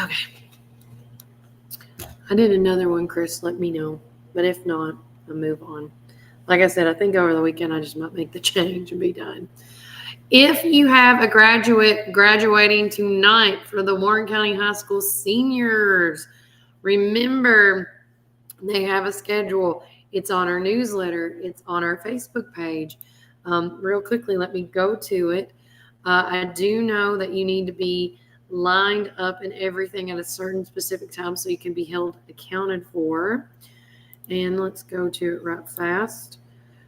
Okay. I did another one, Chris. Let me know. But if not, I'll move on. Like I said, I think over the weekend I just might make the change and be done. If you have a graduate graduating tonight for the Warren County High School seniors, remember they have a schedule. It's on our newsletter. It's on our Facebook page. Real quickly, let me go to it. I do know that you need to be lined up and everything at a certain specific time so you can be held accounted for. And let's go to it right fast.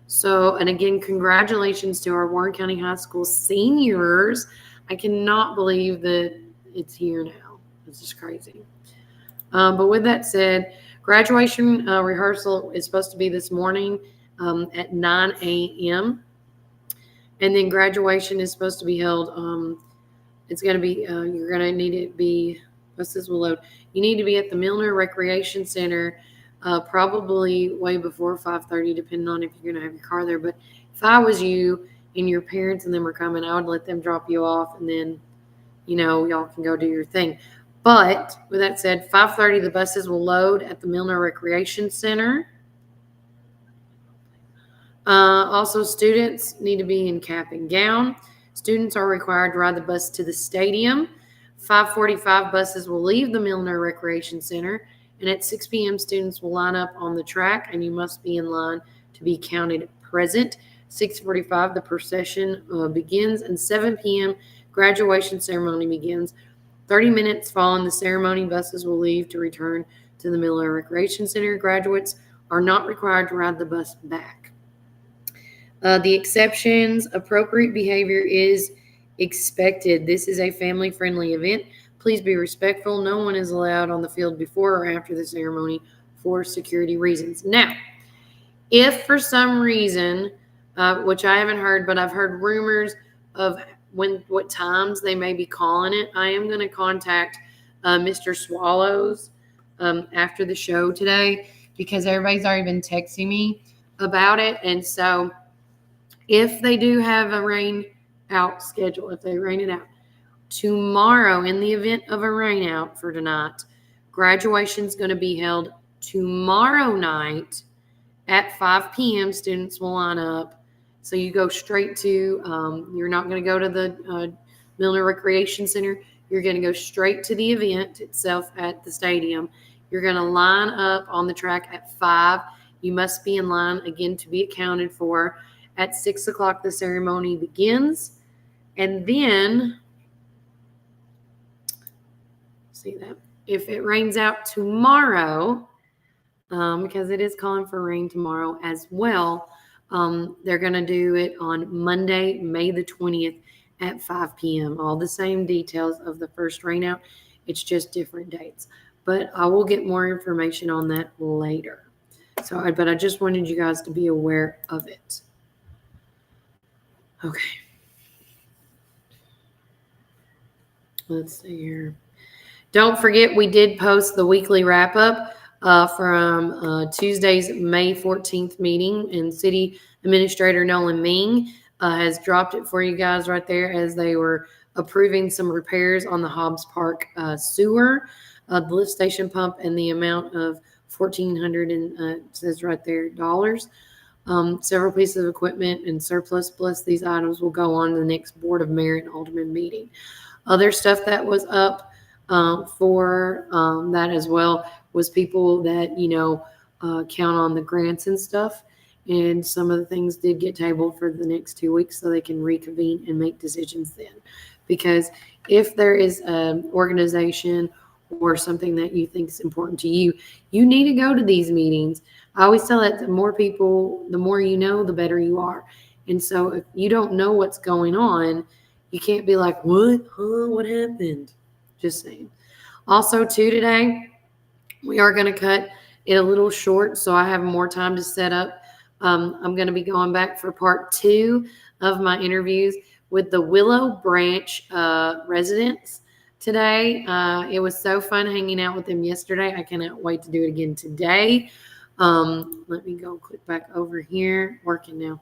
So, and again, congratulations to our Warren County High School seniors. I cannot believe that it's here now. It's just crazy. But with that said, graduation rehearsal is supposed to be this morning at 9 a.m. And then graduation is supposed to be held. It's going to be, you're going to need it be, what's this will load? You need to be at the Milner Recreation Center probably way before 5:30, depending on if you're going to have your car there. But if I was you and your parents and them are coming, I would let them drop you off and then, y'all can go do your thing. But with that said, 5:30, the buses will load at the Milner Recreation Center. Also, students need to be in cap and gown. Students are required to ride the bus to the stadium. 5:45 buses will leave the Milner Recreation Center. And at 6 p.m., students will line up on the track, and you must be in line to be counted present. 6:45, the procession begins, and 7 p.m., graduation ceremony begins. 30 minutes following the ceremony, buses will leave to return to the Milner Recreation Center. Graduates are not required to ride the bus back. The exceptions, appropriate behavior is expected. This is a family-friendly event. Please be respectful. No one is allowed on the field before or after the ceremony for security reasons. Now, if for some reason, which I haven't heard, but I've heard rumors of what times they may be calling it, I am going to contact Mr. Swallows after the show today because everybody's already been texting me about it. And so if they do have a rain out schedule, if they rain it out, tomorrow, in the event of a rain out for tonight, graduation is going to be held tomorrow night at 5 p.m. Students will line up. So you go straight to, you're not going to go to the Milner Recreation Center. You're going to go straight to the event itself at the stadium. You're going to line up on the track at 5. You must be in line, again, to be accounted for. At 6 o'clock, the ceremony begins. And then, see that, if it rains out tomorrow, because it is calling for rain tomorrow as well, they're going to do it on Monday, May the 20th at 5 p.m. All the same details of the first rain out. It's just different dates. But I will get more information on that later. But I just wanted you guys to be aware of it. Okay. Let's see here. Don't forget, we did post the weekly wrap-up from Tuesday's May 14th meeting, and City Administrator Nolan Ming has dropped it for you guys right there as they were approving some repairs on the Hobbs Park sewer, the lift station pump, and the amount of $1,400, and it says right there, dollars. Several pieces of equipment and surplus plus these items will go on to the next Board of Mayor and Alderman meeting. Other stuff that was up for that as well was people that, count on the grants and stuff. And some of the things did get tabled for the next 2 weeks so they can reconvene and make decisions then. Because if there is an organization or something that you think is important to you, you need to go to these meetings. I always tell that the more people, the more you know, the better you are. And so if you don't know what's going on, you can't be like, what? Huh? What happened? Just saying. Also, too, today, we are going to cut it a little short so I have more time to set up. I'm going to be going back for part 2 of my interviews with the Willow Branch residents today. It was so fun hanging out with them yesterday. I cannot wait to do it again today. Let me go click back over here. Working now.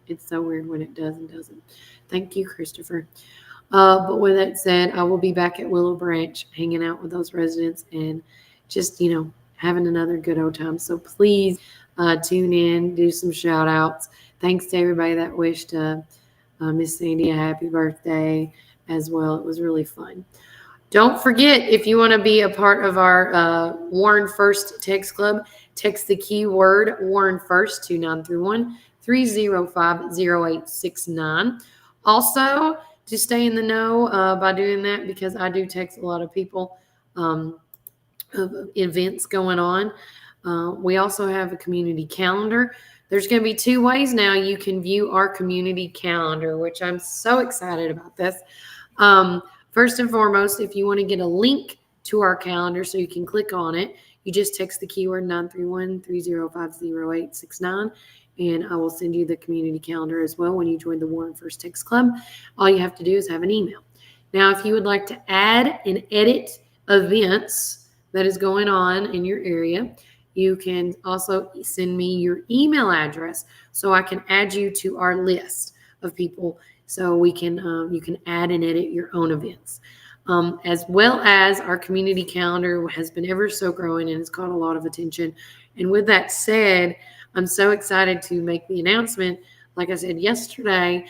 It's so weird when it does and doesn't. Thank you, Christopher. But with that said, I will be back at Willow Branch hanging out with those residents and just, having another good old time. So please tune in, do some shout outs. Thanks to everybody that wished Miss Sandy a happy birthday as well. It was really fun. Don't forget, if you want to be a part of our Warren First Text Club, text the keyword Warren First to 931-305-0869. Also, to stay in the know by doing that, because I do text a lot of people of events going on. We also have a community calendar. There's going to be 2 ways now you can view our community calendar, which I'm so excited about this. First and foremost, if you want to get a link to our calendar so you can click on it, you just text the keyword 931-305-0869, and I will send you the community calendar as well when you join the Warren First Text Club. All you have to do is have an email. Now, if you would like to add and edit events that is going on in your area, you can also send me your email address so I can add you to our list of people so we can you can add and edit your own events. As well as our community calendar has been ever so growing and has caught a lot of attention. And with that said, I'm so excited to make the announcement. Like I said yesterday,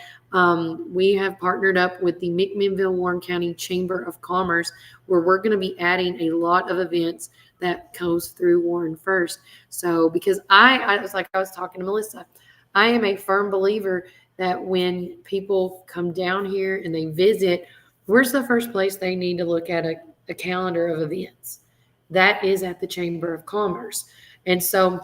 we have partnered up with the McMinnville Warren County Chamber of Commerce, where we're going to be adding a lot of events that goes through Warren First. So because I was talking to Melissa, I am a firm believer that when people come down here and they visit, where's the first place they need to look at a calendar of events? That is at the Chamber of Commerce. And so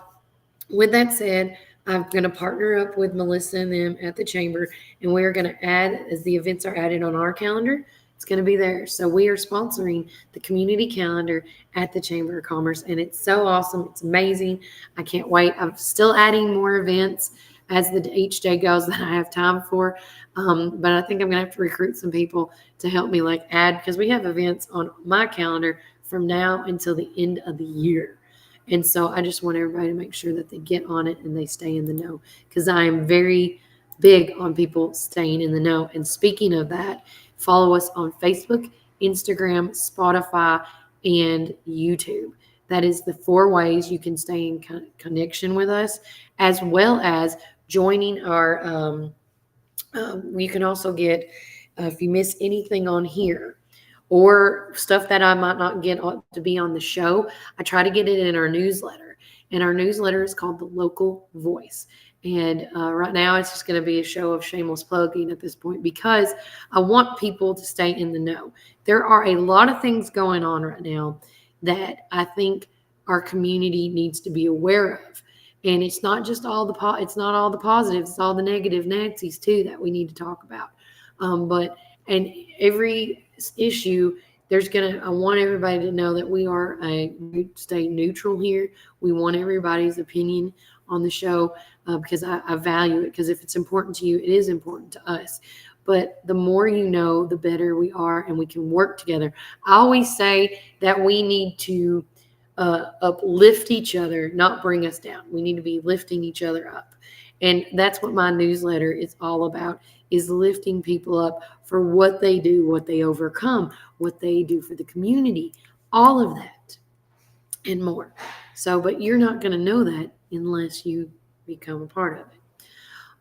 with that said, I'm going to partner up with Melissa and them at the Chamber, and we're going to add, as the events are added on our calendar, it's going to be there. So we are sponsoring the community calendar at the Chamber of Commerce, and it's so awesome. It's amazing. I can't wait. I'm still adding more events as each day goes that I have time for. But I think I'm going to have to recruit some people to help me add, because we have events on my calendar from now until the end of the year. And so I just want everybody to make sure that they get on it and they stay in the know, because I am very big on people staying in the know. And speaking of that, follow us on Facebook, Instagram, Spotify, and YouTube. That is the 4 ways you can stay in connection with us, as well as joining our you can also get, if you miss anything on here or stuff that I might not get to be on the show, I try to get it in our newsletter. And our newsletter is called The Local Voice. And right now it's just going to be a show of shameless plugging at this point, because I want people to stay in the know. There are a lot of things going on right now that I think our community needs to be aware of. And it's not just all it's not all the positives, it's all the negative Nancy's too that we need to talk about. But every issue, I want everybody to know that we stay neutral here. We want everybody's opinion on the show because I value it, because if it's important to you, it is important to us. But the more you know, the better we are, and we can work together. I always say that we need to uplift each other, not bring us down. We need to be lifting each other up. And that's what my newsletter is all about, is lifting people up for what they do, what they overcome, what they do for the community, all of that and more. So, but you're not going to know that unless you become a part of it.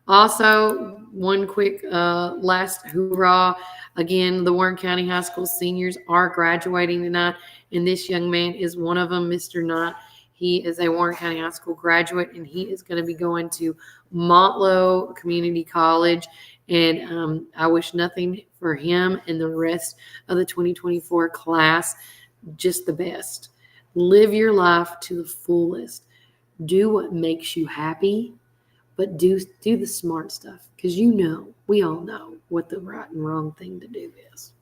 Also, one quick last hoorah. Again, the Warren County High School seniors are graduating tonight, and this young man is one of them, Mr. Knight. He is a Warren County High School graduate, and he is going to be going to Montlow Community College. And I wish nothing for him and the rest of the 2024 class, just the best. Live your life to the fullest. Do what makes you happy, but do the smart stuff, because we all know what the right and wrong thing to do is.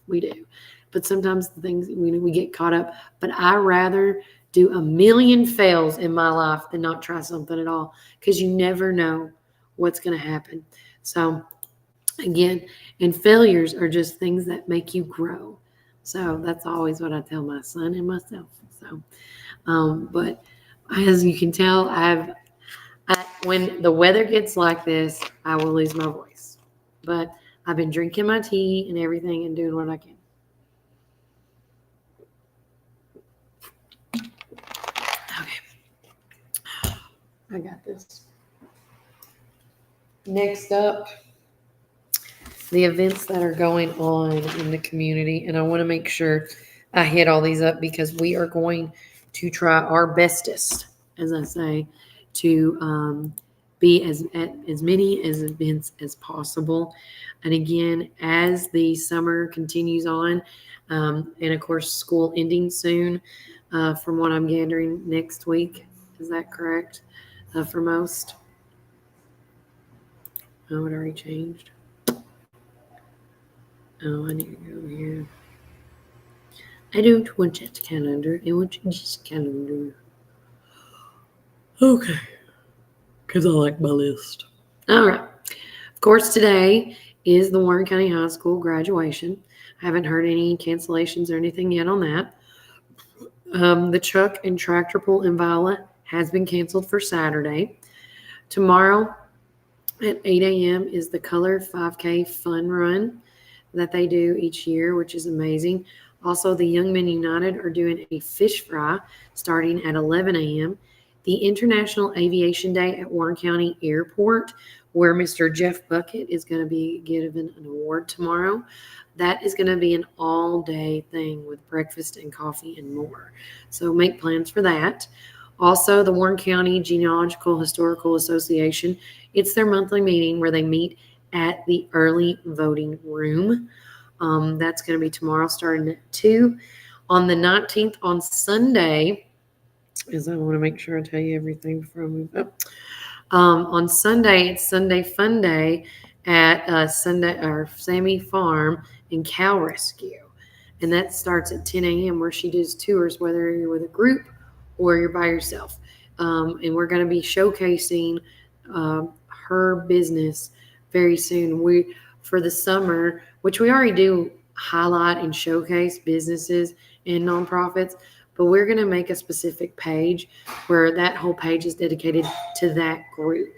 We do. But sometimes the things we get caught up. But I rather do a million fails in my life than not try something at all, because you never know what's going to happen. So again, and failures are just things that make you grow. So that's always what I tell my son and myself. So, but as you can tell, when the weather gets like this, I will lose my voice. But I've been drinking my tea and everything and doing what I can. Okay. I got this. Next up, the events that are going on in the community. And I want to make sure I hit all these up because we are going to try our bestest, as I say, to be as at as many as events as possible. And again, as the summer continues on, and of course, school ending soon, from what I'm gathering next week. Is that correct? For most? Oh, it already changed. Oh, I need to go here. I don't want that calendar. I want this calendar. Okay. Because I like my list. All right. Of course, today is the Warren County High School graduation. I haven't heard any cancellations or anything yet on that. The Chuck and Tractor Pull in Viola has been canceled for Saturday. Tomorrow at 8 a.m. is the Color 5K Fun Run that they do each year, which is amazing. Also, the Young Men United are doing a fish fry starting at 11 a.m. The International Aviation Day at Warren County Airport, where Mr. Jeff Bucket is going to be given an award tomorrow. That is going to be an all-day thing with breakfast and coffee and more. So make plans for that. Also, the Warren County Genealogical Historical Association, it's their monthly meeting where they meet at the early voting room. That's going to be tomorrow starting at 2. On the 19th, on Sunday, because I want to make sure I tell you everything before I move up. On Sunday, it's Sunday Fun Day at Sammy Farm in Cow Rescue. And that starts at 10 a.m. where she does tours, whether you're with a group or you're by yourself. And we're going to be showcasing her business very soon. For the summer, which we already do highlight and showcase businesses and nonprofits, but we're going to make a specific page where that whole page is dedicated to that group.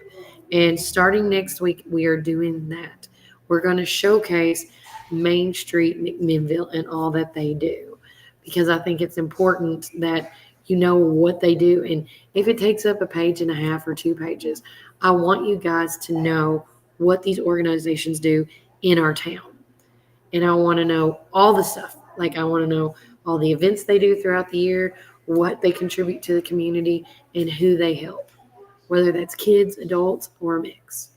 And starting next week, we are doing that. We're going to showcase Main Street McMinnville and all that they do, because I think it's important that you know what they do. And if it takes up a page and a half or 2 pages, I want you guys to know what these organizations do in our town. And I want to know all the stuff. Like, I want to know all the events they do throughout the year, what they contribute to the community, and who they help, whether that's kids, adults, or a mix.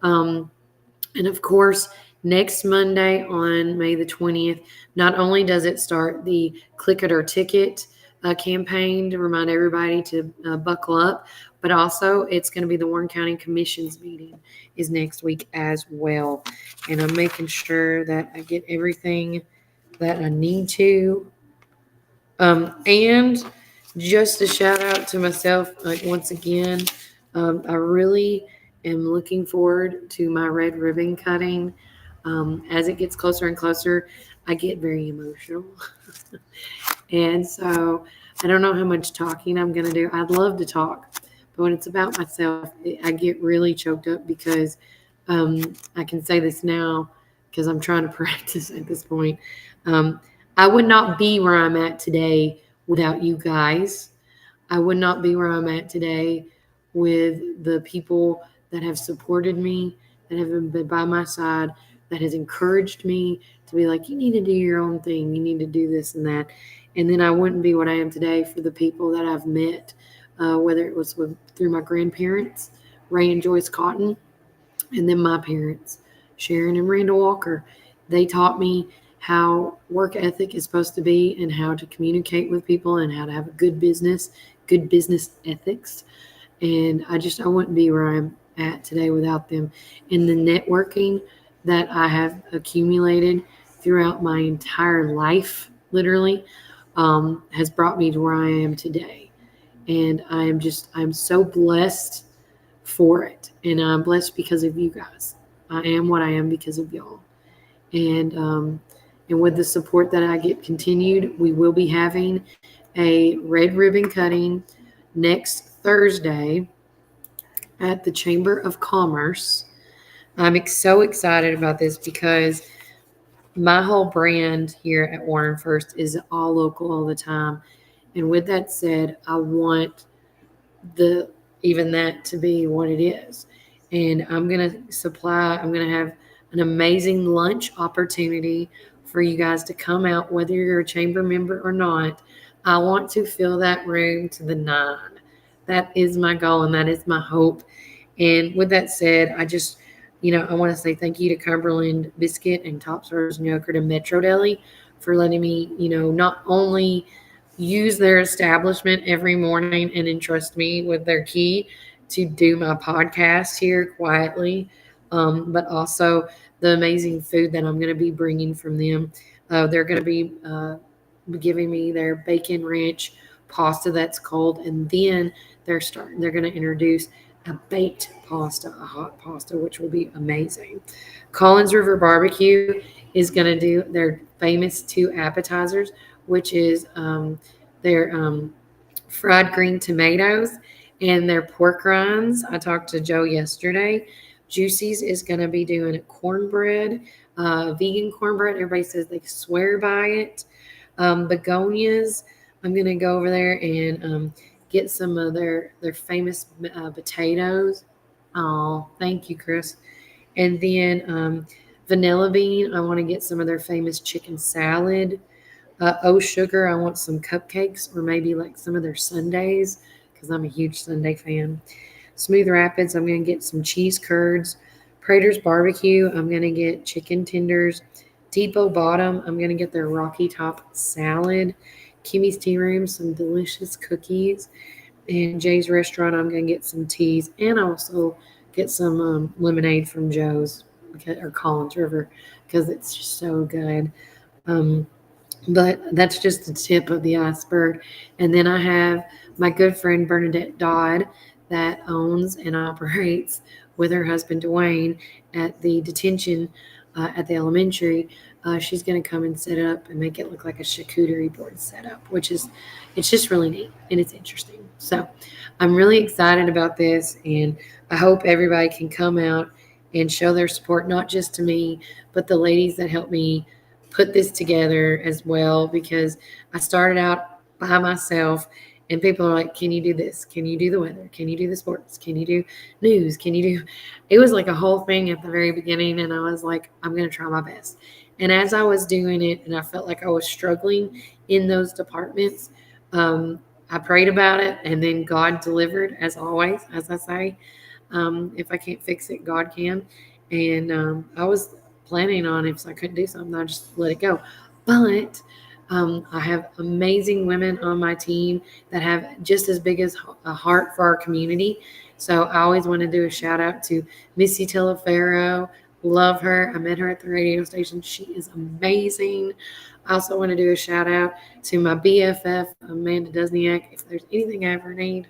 And of course, next Monday on May the 20th, not only does it start the Click It or Ticket campaign to remind everybody to buckle up, but also it's going to be the Warren County Commission's meeting is next week as well. And I'm making sure that I get everything that I need to. And just a shout out to myself, like once again, I really am looking forward to my red ribbon cutting. As it gets closer and closer, I get very emotional. And so I don't know how much talking I'm going to do. I'd love to talk, but when it's about myself, I get really choked up because I can say this now because I'm trying to practice at this point. I would not be where I'm at today without you guys. I would not be where I'm at today with the people that have supported me, that have been by my side, that has encouraged me to be like, you need to do your own thing. You need to do this and that. And then I wouldn't be what I am today for the people that I've met, whether it was through my grandparents, Ray and Joyce Cotton, and then my parents, Sharon and Randall Walker. They taught me how work ethic is supposed to be and how to communicate with people and how to have a good business ethics. And I wouldn't be where I'm at today without them. And the networking that I have accumulated throughout my entire life, literally, has brought me to where I am today. And I'm so blessed for it. And I'm blessed because of you guys. I am what I am because of y'all. And with the support that I get continued, we will be having a red ribbon cutting next Thursday at the Chamber of Commerce. I'm so excited about this because my whole brand here at Warren First is all local all the time. And with that said, I want the even that to be what it is. And I'm gonna have an amazing lunch opportunity for you guys to come out, whether you're a chamber member or not. I want to fill that room to the nine. That is my goal and that is my hope. And with that said, I want to say thank you to Cumberland Biscuit and Tops Frozen Yogurt and Metro Deli for letting me, not only use their establishment every morning and entrust me with their key to do my podcast here quietly, but also the amazing food that I'm going to be bringing from them. They're going to be giving me their bacon ranch pasta that's cold, and then they're going to introduce a baked pasta, a hot pasta, which will be amazing. Collins River Barbecue is going to do their famous two appetizers, which is their fried green tomatoes and their pork rinds. I talked to Joe yesterday. Juicy's is going to be doing a cornbread, vegan cornbread. Everybody says they swear by it. Begonias, I'm going to go over there and get some of their famous potatoes. Oh, thank you, Chris. And then Vanilla Bean, I want to get some of their famous chicken salad. Oh Sugar, I want some cupcakes or maybe like some of their sundaes because I'm a huge sundae fan. Smooth Rapids, I'm going to get some cheese curds. Prater's Barbecue, I'm going to get chicken tenders. Depot Bottom, I'm going to get their Rocky Top salad. Kimmy's Tea Room, some delicious cookies. And Jay's Restaurant, I'm going to get some teas and also get some lemonade from Joe's or Collins River because it's just so good. Um, but that's just the tip of the iceberg. And then I have my good friend Bernadette Dodd that owns and operates with her husband Dwayne at the detention at the elementary. She's going to come and set up and make it look like a charcuterie board setup, it's just really neat and it's interesting. So I'm really excited about this, and I hope everybody can come out and show their support, not just to me, but the ladies that helped me put this together as well, because I started out by myself and people are like, can you do this? Can you do the weather? Can you do the sports? Can you do news? It was like a whole thing at the very beginning. And I was like, I'm going to try my best. And as I was doing it and I felt like I was struggling in those departments, I prayed about it and then God delivered, as always, as I say. If I can't fix it, God can. And I was planning on, if I couldn't do something, I'd just let it go. But I have amazing women on my team that have just as big as a heart for our community. So I always want to do a shout out to Missy Tillafaro. Love her. I met her at the radio station. She is amazing. I also want to do a shout out to my BFF, Amanda Dusniak. If there's anything I ever need,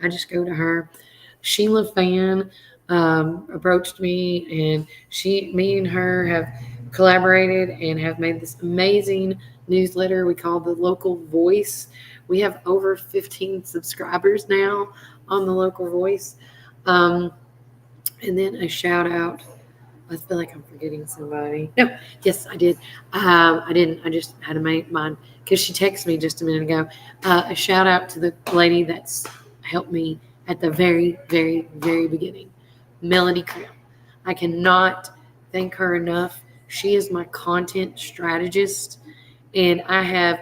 I just go to her. Sheila Fan approached me, and me and her have collaborated and have made this amazing newsletter we call the Local Voice. We have over 15 subscribers now on the Local Voice. And then a shout out. I feel like I'm forgetting somebody. No, yes, I did. I didn't. I just had to make mine because she texted me just a minute ago. A shout out to the lady that's helped me at the very, very, very beginning, Melody Krim. I cannot thank her enough. She is my content strategist, and I have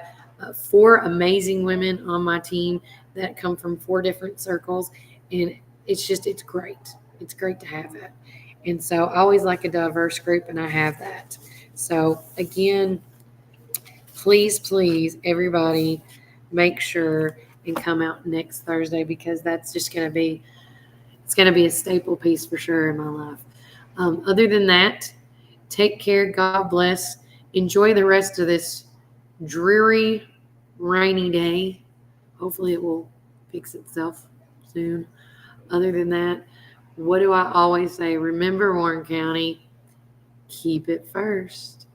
4 amazing women on my team that come from 4 different circles, and it's great. It's great to have that. And so I always like a diverse group, and I have that. So again, please, everybody, make sure and come out next Thursday because that's just going to be a staple piece for sure in my life. Other than that, take care. God bless. Enjoy the rest of this dreary, rainy day. Hopefully it will fix itself soon. Other than that, what do I always say? Remember, Warren County, keep it first.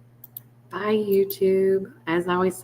Bye, YouTube. As I always say,